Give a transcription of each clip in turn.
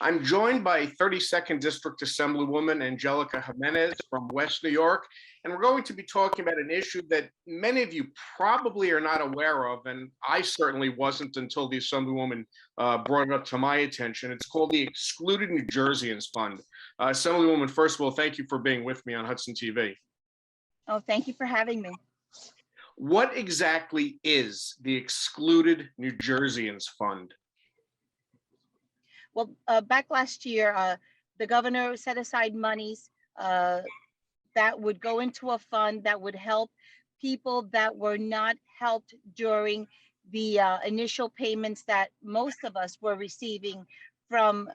I'm joined by 32nd District Assemblywoman Angelica Jimenez from West New York, and we're going to be talking about an issue that many of you probably are not aware of, and I certainly wasn't until the Assemblywoman brought it up to my attention. It's called the Excluded New Jerseyans Fund. Assemblywoman, first of all, thank you for being with me on Hudson TV. Oh, thank you for having me. What exactly is the Excluded New Jerseyans Fund? Well, back last year, the governor set aside monies that would go into a fund that would help people that were not helped during the initial payments that most of us were receiving from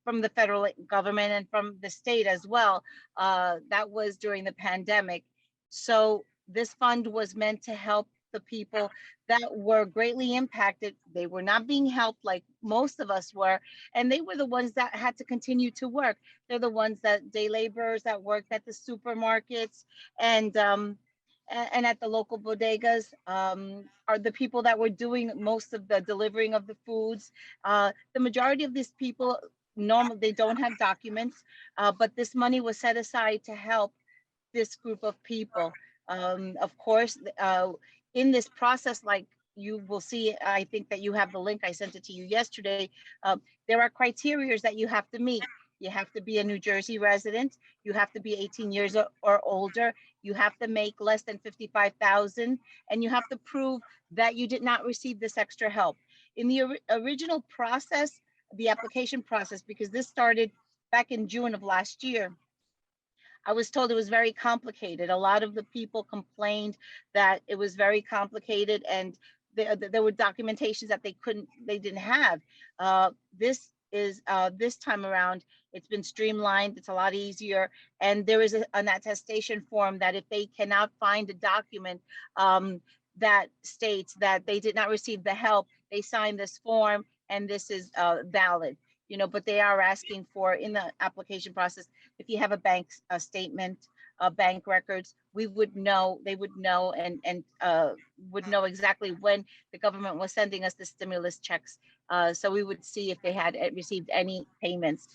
the federal government and from the state as well. That was during the pandemic. So this fund was meant to help the people that were greatly impacted. They were not being helped like most of us were, and they were the ones that had to continue to work. They're the ones that day laborers that worked at the supermarkets and at the local bodegas, are the people that were doing most of the delivering of the foods. The majority of these people, normally they don't have documents, but this money was set aside to help this group of people. Of course, in this process, like you will see, I think that you have the link, I sent it to you yesterday. There are criteria that you have to meet. You have to be a New Jersey resident. You have to be 18 years or older. You have to make less than 55,000, and you have to prove that you did not receive this extra help. In the original process, the application process, because this started back in June of last year, I was told it was very complicated. A lot of the people complained that it was very complicated, and there were documentations that they didn't have. This time around, it's been streamlined. It's a lot easier, and there is an attestation form that if they cannot find a document that states that they did not receive the help, they sign this form, and this is valid. But they are asking for, in the application process, if you have a bank statement, bank records, they would know and would know exactly when the government was sending us the stimulus checks. So we would see if they had received any payments.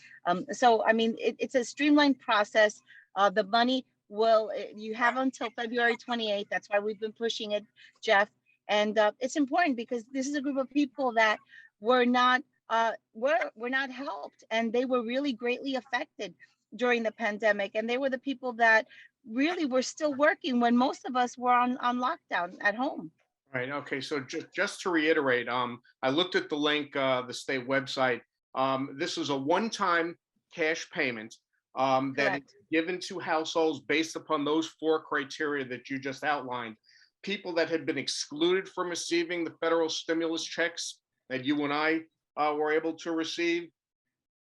So, I mean, it's a streamlined process. The money you have until February 28th. That's why we've been pushing it, Jeff. And it's important because this is a group of people that were not helped, and they were really greatly affected during the pandemic. And they were the people that really were still working when most of us were on lockdown at home. Right. Okay. So just to reiterate, I looked at the link, the state website. This is a one-time cash payment that is given to households based upon those four criteria that you just outlined. People that had been excluded from receiving the federal stimulus checks that you and I were able to receive,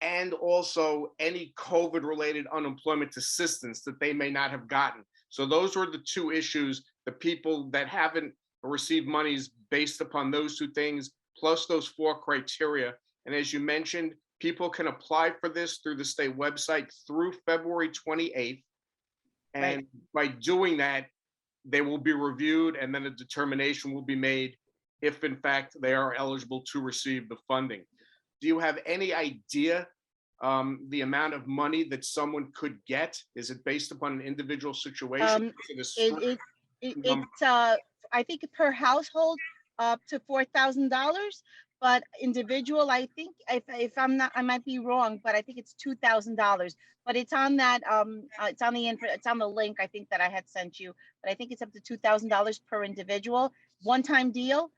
and also any COVID-related unemployment assistance that they may not have gotten. So those were the two issues, the people that haven't received monies based upon those two things, plus those four criteria. And as you mentioned, people can apply for this through the state website through February 28th. And by doing that, they will be reviewed, and then a determination will be made if in fact they are eligible to receive the funding. Do you have any idea the amount of money that someone could get? Is it based upon an individual situation? I think per household up to $4,000, but individual, I think, if I'm not, I might be wrong, but I think it's $2,000. But it's on that it's on the link, I think, that I had sent you. But I think it's up to $2,000 per individual, one-time deal.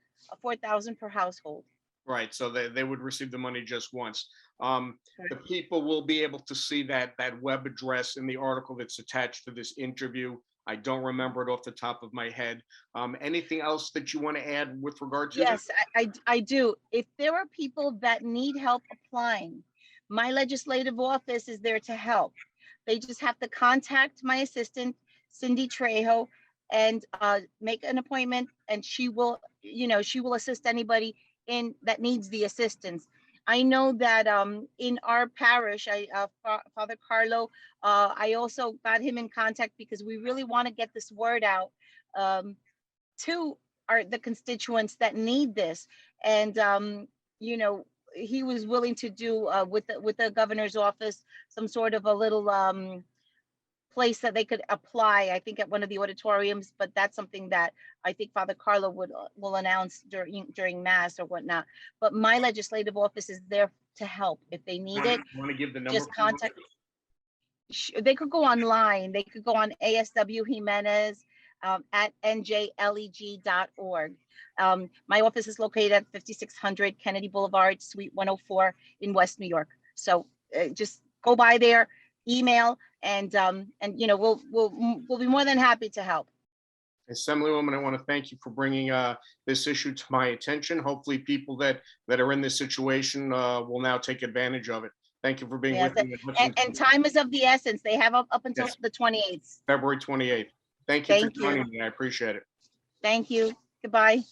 $4,000 per household. Right, so they would receive the money just once. The people will be able to see that web address in the article that's attached to this interview. I don't remember it off the top of my head. Anything else that you want to add with regard to this? Yes, I do. If there are people that need help applying, my legislative office is there to help. They just have to contact my assistant, Cindy Trejo, and make an appointment, and she will assist anybody that needs the assistance. I know that in our parish, Father Carlo, I also got him in contact because we really want to get this word out to the constituents that need this. And he was willing to do with the governor's office, some sort of a little place that they could apply, I think at one of the auditoriums, but that's something that I think Father Carlo will announce during mass or whatnot. But my legislative office is there to help if they need it. Want to give the number? Just contact. They could go online. They could go on ASW Jimenez at njleg.org. My office is located at 5600 Kennedy Boulevard, Suite 104 in West New York. So just go by there, email, and you know, we'll be more than happy to help. Assemblywoman, I want to thank you for bringing this issue to my attention. Hopefully people that are in this situation will now take advantage of it. Thank you for being with me. And time is of the essence. They have up until Yes. the 28th. February 28th. Thank you Thank for joining me. I appreciate it. Thank you. Goodbye.